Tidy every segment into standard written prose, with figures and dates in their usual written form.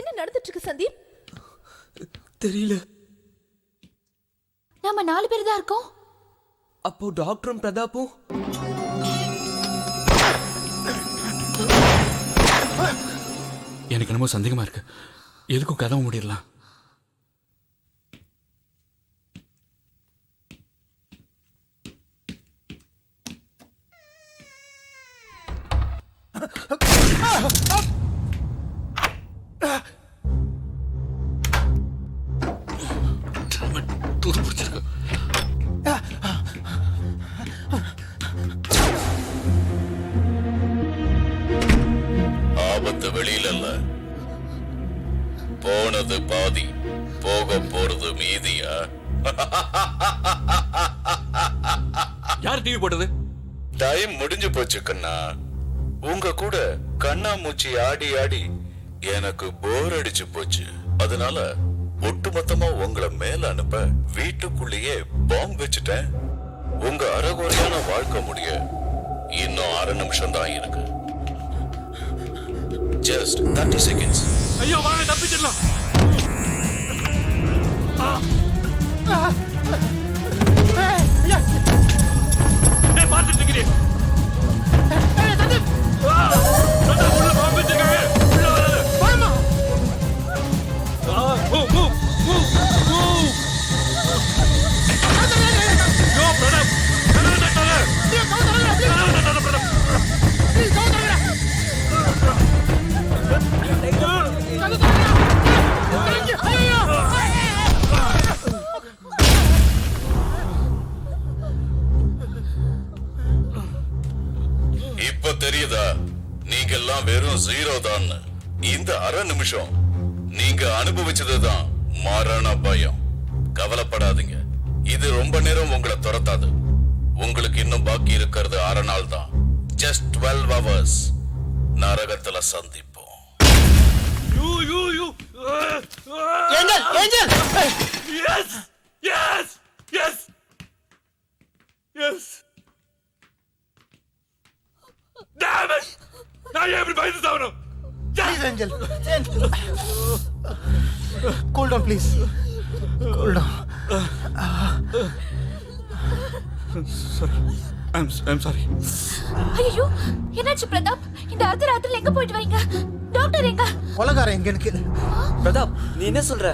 என்ன நடந்துட்டு இருக்கு சந்தீப்? தெரியல. நாம 4 பேர் தான் இருக்கோம். அப்போ டாக்டரும் பிரதாப்பும்? எனக்கு என்னமோ சந்தேகமா இருக்கு. எதுக்கும் கதவு மூடிடலாம். ஆபத்து வெளியில இல்ல, போனது பாதி, போக போறது மீதியா? யார் டிவி போட்டது? டைம் முடிஞ்சு போச்சு கண்ணா. உங்க கூட கண்ணாமூச்சி ஆடி ஆடி எனக்கு போர் அடிச்சு போச்சு. அதனால ஒட்டுமொத்தமா உங்களை மேல அனுப்ப வீட்டுக்குள்ளேயே பாம்பு வச்சுட்டேன். உங்க அறகுறையான வாழ்க்கை முடிய இன்னும் 1/2 நிமிஷம் தான் இருக்கு. Just 30 seconds. ஐயோ வாங்க தப்பிச்சிடலாம். பார்த்துட்டு இருக்கிறேன். இப்ப தெரியுதா நீங்க எல்லாம் வெறும் 0 தான். இந்த 1/2 நிமிஷம் நீங்க அனுபவிச்சதுதான் மரண பயம். கவலைப்படாதீங்க, இது ரொம்ப நேரம் உங்களை துரத்தாது. உங்களுக்கு இன்னும் பாக்கி இருக்கிறது 1/2 நாள் தான். Just 12 hours. நரகத்துல சந்திப்போம். Angel, angel. Yes! Yes! Yes! Yes! Damn it! நான் எப்படி பயந்து சாவணும்? Please, Angel. Cool down, please. Cool down. Sorry. I'm sorry. ஐயோ, என்னாச்சு பிரதாப்? இந்த அர்த்தராத்திரில எங்க போயிட்டு வரீங்க? டாக்டர் எங்க? கொலகாரன் எங்க எனக்கு? பிரதாப், நீ என்ன சொல்ற?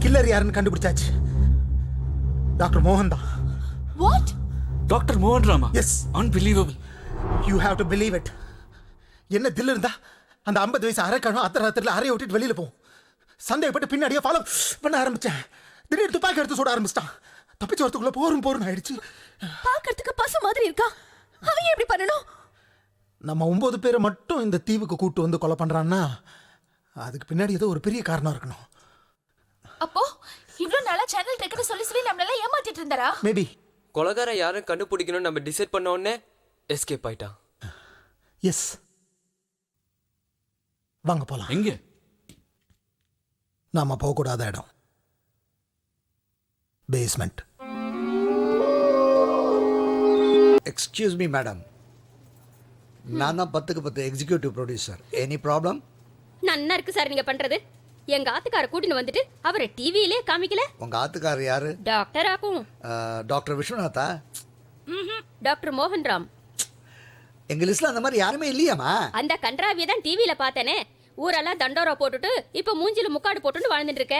கில்லர் யாருன்னு கண்டுபிடிச்சாச்சு. டாக்டர் மோகன் தான். What? டாக்டர் மோகன் Rama? Yes. Unbelievable. You have to believe it. என்ன தில் இருந்தா அந்த 50 வயசு அரைக்கணும் அர்த்தராத்திரில அறைய விட்டுட்டு வெளியில போகும். சந்தேகப்பட்டு பின்னாடியே ஃபாலோ பண்ண ஆரம்பிச்சேன். திடீர்னு துப்பாக்கி எடுத்து சுட ஆரம்பிச்சிட்டான். தப்பிச்சு வரத்துக்குள்ள போரும் ஆயிடுச்சு. பார்க்கிறதுக்கு பசு மாதிரி இருக்கா. அவன் எப்படி பண்ணணும்? நம்ம 9 பேரை மட்டும் இந்த தீவுக்கு கூட்டு வந்து கொலை பண்றான்னா அதுக்கு பின்னாடி ஏதோ ஒரு பெரிய காரணம் இருக்கணும். அப்போ இவ்ளோ நாளா சேனல் டெக்னு சொல்லி நம்மள ஏமாத்திட்டு இருந்தாரா? மேபி. கொலகாரன் யாரும் கண்டுபிடிக்கணும்னு நம்ம டிசைட் பண்ண உடனே எஸ்கேப் ஆயிட்டான். எஸ். வாங்க போலாம். எங்க? நாம போகக்கூடாத இடம். பேஸ்மெண்ட். எக்ஸ்கியூஸ் மீ மேடம், நான் தான் 10க்கு 10 எக்ஸிக்யூட்டிவ் ப்ரொடியூசர். Any problem? நன்னா இருக்கு சார் நீங்க பண்றது. எங்க ஆத்துக்கார கூட்டின்னு வந்துட்டு அவரை டிவியிலே காமிக்கல. உங்க ஆத்துக்காரர் யாரு? டாக்டர் ஆக்கும். டாக்டர் விஸ்வநாதா? டாக்டர் மோகன் ராம். எங்க லிஸ்ட்ல அந்த மாதிரி யாருமே இல்லையாமா? அந்த கன்றாவியை தான் டிவியில பார்த்தேனே. ஊரெல்லாம் தண்டோரா போட்டுட்டு இப்ப மூஞ்சில முக்காடு போட்டுட்டு வாழ்ந்துட்டு இருக்க.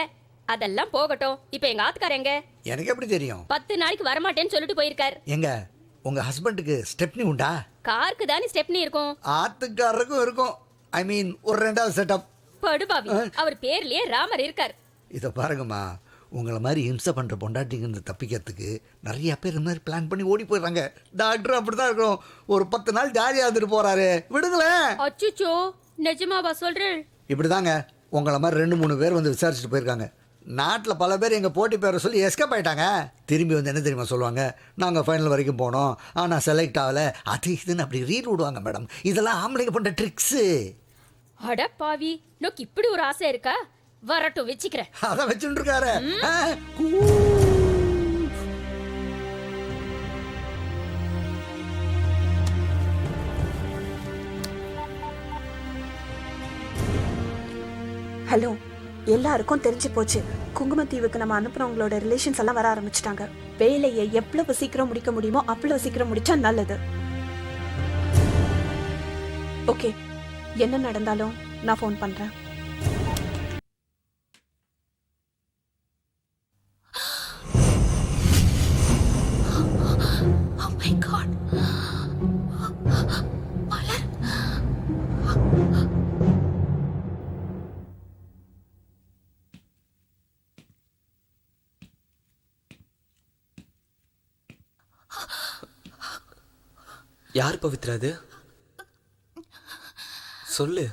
அதெல்லாம் போகட்டும். இப்ப எங்க ஆத்துக்கார எங்க? எனக்கு எப்படி தெரியும்? 10 நாளைக்கு வரமாட்டேன்னு சொல்லிட்டு போயிருக்கார். எங்க உங்க ஹஸ்பண்டுக்கு ஸ்டெப்னி உண்டா? காருக்கு தானே ஸ்டெப்னி இருக்கும். ஆத்துக்காரருக்கும் இருக்கும். ஐ மீன் ஒரு 2வது செட்டப். படுபாவி, அவர் பேர்லயே ராமர் இருக்கார். இதை பாருங்கம்மா, உங்களை மாதிரி இம்சை பண்ணுற பொண்டாட்டிங்க தப்பிக்கிறதுக்கு நிறைய பேர் இந்த மாதிரி பிளான் பண்ணி ஓடி போயிடுறாங்க. டாக்டர் அப்படிதான் இருக்கணும். ஒரு 10 நாள் ஜாலியாக இருந்துட்டு போறாரு, விடுங்களேன். அச்சுச்சோ, நிஜமாவா சொல்றேன்? இப்படிதாங்க உங்களை மாதிரி 2-3 பேர் வந்து விசாரிச்சுட்டு போயிருக்காங்க. நாட்டில் பல பேர் எங்கள் போட்டி பேரை சொல்லி எஸ்கேப் ஆகிட்டாங்க. திரும்பி வந்து என்ன தெரியுமா சொல்லுவாங்க? நாங்கள் ஃபைனல் வரைக்கும் போனோம், ஆனால் செலக்ட் ஆகலை, அது இதுன்னு அப்படி ரீட் விடுவாங்க. மேடம், இதெல்லாம் ஆம்பளைங்க பண்ணுற ட்ரிக்ஸு. அட பாவி, நோக்கு இப்படி ஒரு ஆசை இருக்கா? வரட்டும், வச்சுக்கிறேன். அதான் வச்சுட்டு இருக்காரு. ஹலோ, எல்லாருக்கும் தெரிஞ்சு போச்சு. குங்குமத்தீவுக்கு நம்ம அனுப்புறவங்களோட ரிலேஷன்ஸ் எல்லாம் வர ஆரம்பிச்சிட்டாங்க. வேலையை எவ்வளவு சீக்கிரம் முடிக்க முடியுமோ அவ்வளவு சீக்கிரம் முடிச்சா நல்லது. ஓகே, என்ன நடந்தாலும் நான் ஃபோன் பண்றேன். Oh my God. மலர். யார் பவித்ரா அது? சொல்லு.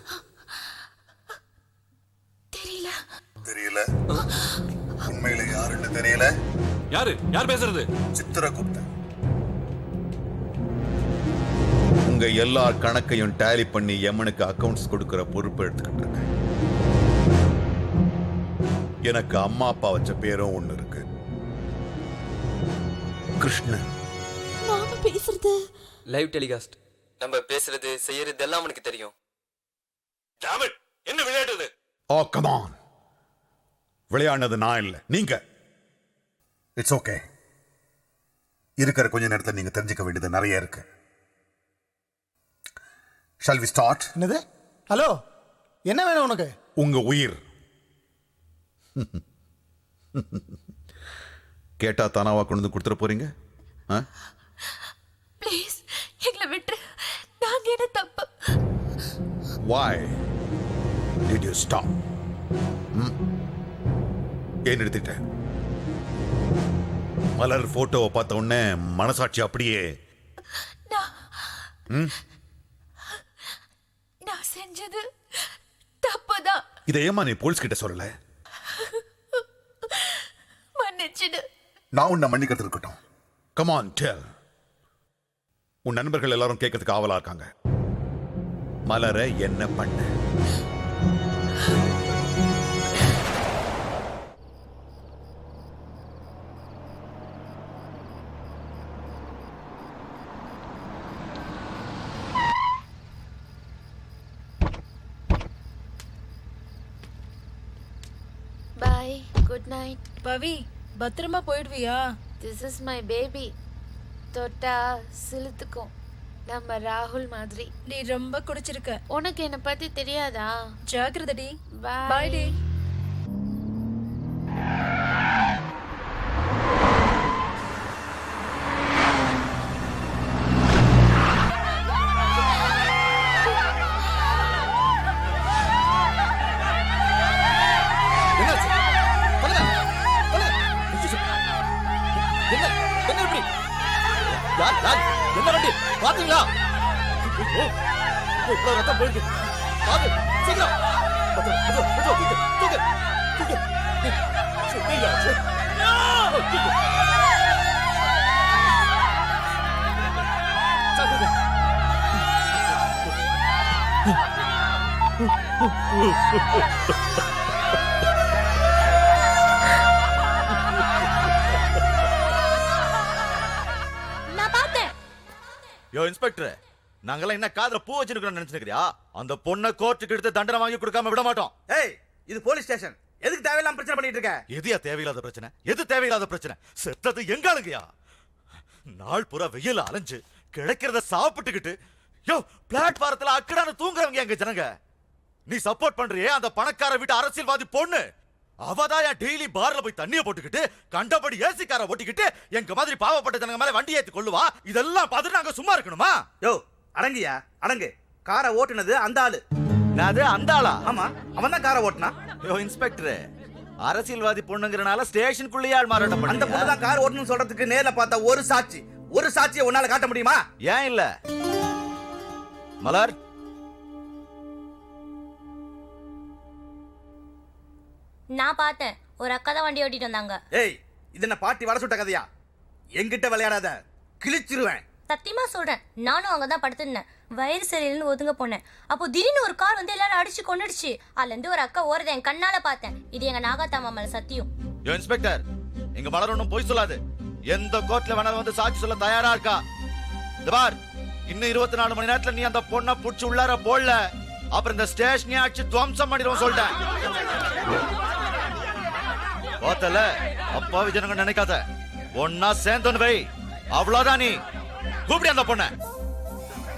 தெரியல. தெரியல? உண்மையில யாருன்னு தெரியல? யார் பேசுறது? சித்திரகுப்தன். உங்க எல்லார் கணக்கையும் டேலி பண்ணி எமனுக்கு அக்கவுண்ட்ஸ் கொடுக்கிற பொறுப்பு எடுத்துக்கிட்டு இருக்கேன். எனக்கு அம்மா அப்பா வச்ச பேரும் ஒண்ணு இருக்கு, கிருஷ்ணன். நாம பேசுறது லைவ் டெலிகாஸ்ட். நம்ம பேசுறது செய்யறது எல்லாம் அவனுக்கு தெரியும். Damn it! என்ன விளையாட்டு இது? ஓ கம் ஆன். விளையாடுனது நான் இல்ல, நீங்க. It's okay. இருக்கிற கொஞ்ச நேரத்தில் நீங்க தெரிஞ்சுக்க வேண்டியது நிறைய இருக்கு. Shall we start? என்னது? ஹலோ, என்ன வேணும் உனக்கு? உங்க உயிர். கேட்டா தானாவா கொண்டு வந்து கொடுத்துட போறீங்க? ப்ளீஸ் எங்களை விட்டு. நாங்க என்ன தப்பு? Why did you stop? ஏன் நிறுத்திட்ட? மலர் போட்டோவை பார்த்த உடனே மனசாட்சி அப்படியே நான் செஞ்சது தப்புதான். இதை ஏமா நீ போலீஸ் கிட்ட சொல்லல? மன்னிச்சிடு. நான் உன்னை மன்னிக்கிறது இருக்கட்டும். Come on tell. உன் நண்பர்கள் எல்லாரும் கேட்கறதுக்கு ஆவலா இருக்காங்க. மலரை என்ன பண்ண? பாய், குட் நைட். பவி, பத்திரமா போயிடுவியா? This is my baby. தொட்டா சிலுத்துக்கும். நம்ம ராகுல் மாதிரி. நீ ரொம்ப குடிச்சிருக்க. உனக்கு என்ன பத்தி தெரியாதா? ஜாக்கிரதடி. Bye. பாய் டி. என்ன வண்டி பாத்தீங்களா? ரத்தம் போயிருக்கு. சீக்கிரம் யோ இன்ஸ்பெக்டர், நாங்கெல்லாம் என்ன காதுல பூ வச்சிருக்கோம்னு நினைச்சிருக்கியா? அந்த பொண்ணை கோர்ட்டுக்கு எடுத்து தண்டனை வாங்கி கொடுக்காம விட மாட்டோம். ஏய், இது போலீஸ் ஸ்டேஷன். எதுக்கு தேவையில்லாம பிரச்சனை பண்ணிட்டு இருக்க? எதுயா தேவையில்லாத பிரச்சனை? எது தேவையில்லாத பிரச்சனை? செத்தது எங்காளுங்கயா? நாள் பூரா வெயில அலைஞ்சு கிடைக்கிறத சாப்பிட்டுக்கிட்டு யோ பிளாட்பாரத்துல அக்கடான தூங்குறவங்க எங்க ஜனங்க. நீ சப்போர்ட் பண்றியே அந்த பணக்கார வீட்டு அரசியல்வாதி பொண்ணு. அவதான் டெய்லி பார்ல போய் தண்ணிய போட்டுக்கிட்டு கண்டபடி ஏசி காரை ஓட்டிக்கிட்டு எங்க மாதிரி பாவப்பட்ட ஜனங்க மேல வண்டி ஏத்தி கொள்ளுவா. இதெல்லாம் பார்த்துட்டு நாங்க சும்மா இருக்கணுமா? யோ அடங்கியா, அடங்கு. காரை ஓட்டுனது அந்த ஆளு. அது அந்த ஆளா? ஆமா, அவன் தான் காரை ஓட்டுனா. யோ இன்ஸ்பெக்டர், அரசியல்வாதி பொண்ணுங்கறனால ஸ்டேஷனுக்குள்ளேயே ஆள் மாறாட்டம் பண்ணி அந்த பொண்ணு தான் கார் ஓட்டணும்னு சொல்றதுக்கு நேர்ல பார்த்த ஒரு சாட்சியை உன்னால காட்ட முடியுமா? ஏன் இல்ல? மலர், நான் பார்த்தேன். ஒரு அக்கா தான் வண்டி ஓட்டிட்டு வந்தாங்க. ஏய், இது என்ன பாட்டி வர சுட்ட கதையா? என்கிட்ட விளையாடாத, கிழிச்சிருவேன். சத்தியமா சொல்றேன், நானும் அங்கதான் படுத்திருந்தேன். வயிறு சரியில்லைன்னு ஒதுங்க போனேன். அப்போ திடீர்னு ஒரு கார் வந்து எல்லாரும் அடிச்சு கொண்டுடுச்சு. அதுல இருந்து ஒரு அக்கா ஓரத என் கண்ணால பார்த்தேன். இது எங்க நாகாத்தா மாமல சத்தியம். யோ இன்ஸ்பெக்டர், எங்க மலர் ஒண்ணும் பொய் சொல்லாது. எந்த கோர்ட்ல வேணாலும் வந்து சாட்சி சொல்ல தயாரா இருக்கா. இந்த பார், இன்னும் 24 மணி நேரத்துல நீ அந்த பொண்ணை புடிச்சு உள்ளார போடல, அப்புறம் இந்த ஸ்டேஷனே அடிச்சு துவம்சம் பண்ணிடுவோம் சொல்லிட்டேன். பார்த்தல அப்பாவி ஜனங்க நினைக்காத, ஒன்னா சேர்ந்தோன்னு வை, அவ்வளவுதான். நீ கூப்பிடியா அந்த பொண்ண?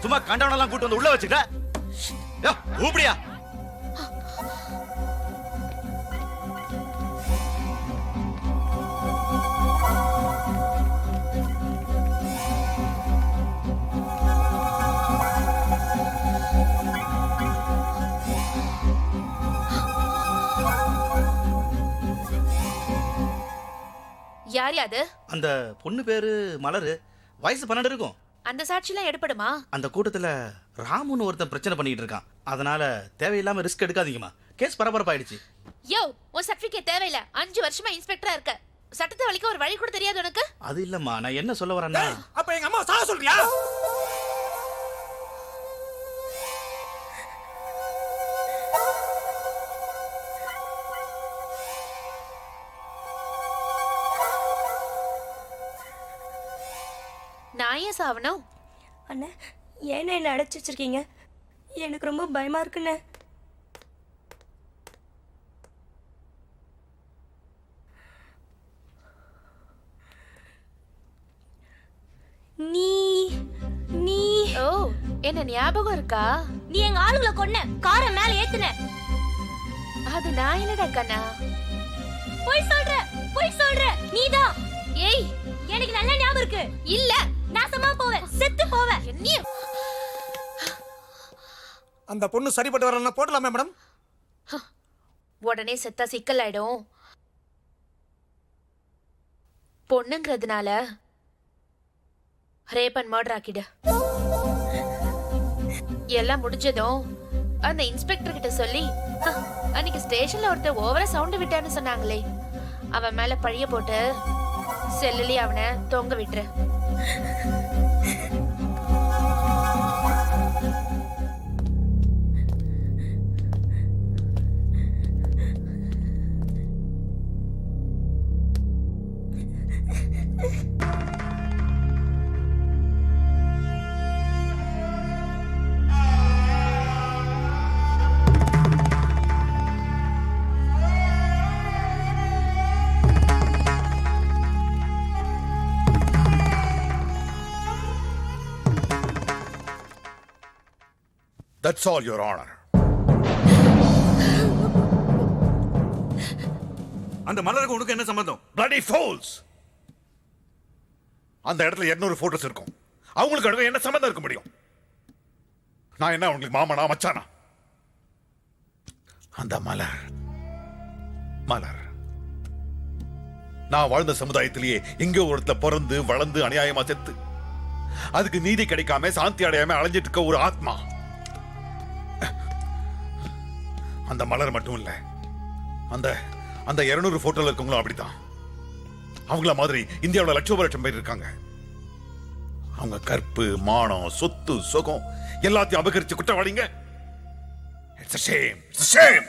சும்மா கண்டவனெல்லாம் கூட்டு வந்து உள்ள வச்சுக்கிட்ட? கூப்பிடியா? யார் அது? அந்த பொண்ணு பேரு மலரு, வயசு 12 இருக்கும். அந்த சாட்சிலாம் எடுப்படுமா? அந்த கூட்டத்துல ராமுன்னு ஒருத்தன் பிரச்சனை பண்ணிட்டு இருக்கான். அதனால தேவையில்லாம ரிஸ்க் எடுக்காதீங்கம்மா. கேஸ் பரபரப்பாயிடுச்சு. யோ, உன் சர்டிபிகேட் தேவையில்ல. 5 வருஷமா இன்ஸ்பெக்டரா இருக்க. சட்டத்தை வலிக்க ஒரு வழி கூட தெரியாது உனக்கு? அது இல்லம்மா, நான் என்ன சொல்ல வரேன்னா, அப்ப எங்க அம்மா சாக சொல்றியா? நான் ஏன் சாவணும்? அண்ணே, ஏன்னா என்ன அடைச்சி வச்சிருக்கீங்க? எனக்கு ரொம்ப பயமா இருக்குண்ணே. நீ நீ ஓ, என்ன ஞாபகம் இருக்கா? நீ எங்க ஆளுங்களை கொன்ன, காரை மேல ஏத்துன. அது நான் இல்லடா கண்ணா. போய் சொல்ற நீதான். ஏய், எனக்கு நல்ல ஞாபகம் இருக்கு. இல்ல, நாசமா போவேன், செத்து போவேன். என்னைய அந்த பொண்ணு சரிப்பட்டு வரலன்னா போடலாமே மேடம்? உடனே செத்தா சிக்கல் ஆயிடும். பொண்ணுங்கிறதுனால ரேப் அண்ட் மர்டர் ஆக்கிடு. எல்லாம் முடிஞ்சதும் அந்த இன்ஸ்பெக்டர் கிட்ட சொல்லி, அன்னைக்கு ஸ்டேஷன்ல ஒருத்தர் ஓவரா சவுண்ட் விட்டான்னு சொன்னாங்களே, அவன் மேல பழிய போட்டு செல்லுலி அவனை தொங்க விட்டுரு. That's all, Your Honor. அந்த மலருக்கு உனக்கு என்ன சம்பந்தம்? Bloody fools! அந்த இடத்துல 200 போட்டோஸ் இருக்கும். அவங்களுக்கு அடுத்து என்ன சம்பந்தம் இருக்க முடியும்? நான் என்ன உங்களுக்கு மாமனா மச்சானா? அந்த மலர் நான் வாழ்ந்த சமுதாயத்திலேயே எங்கோ ஒரு இடத்துல பிறந்து வளர்ந்து அநியாயமா செத்து அதுக்கு நீதி கிடைக்காம சாந்தி அடையாம அலைஞ்சிட்டு இருக்க ஒரு ஆத்மா. அந்த மலர் மட்டும் இல்ல, அந்த 200 போட்டோல இருக்கவங்களும் அப்படித்தான். அவங்கள மாதிரி இந்தியாவில் லட்சம் பேர் இருக்காங்க. அவங்க கற்பு, மானம், சொத்து, சுகம் எல்லாத்தையும் அபகரிச்சு குற்றவாளிங்க. It's a shame. It's a shame.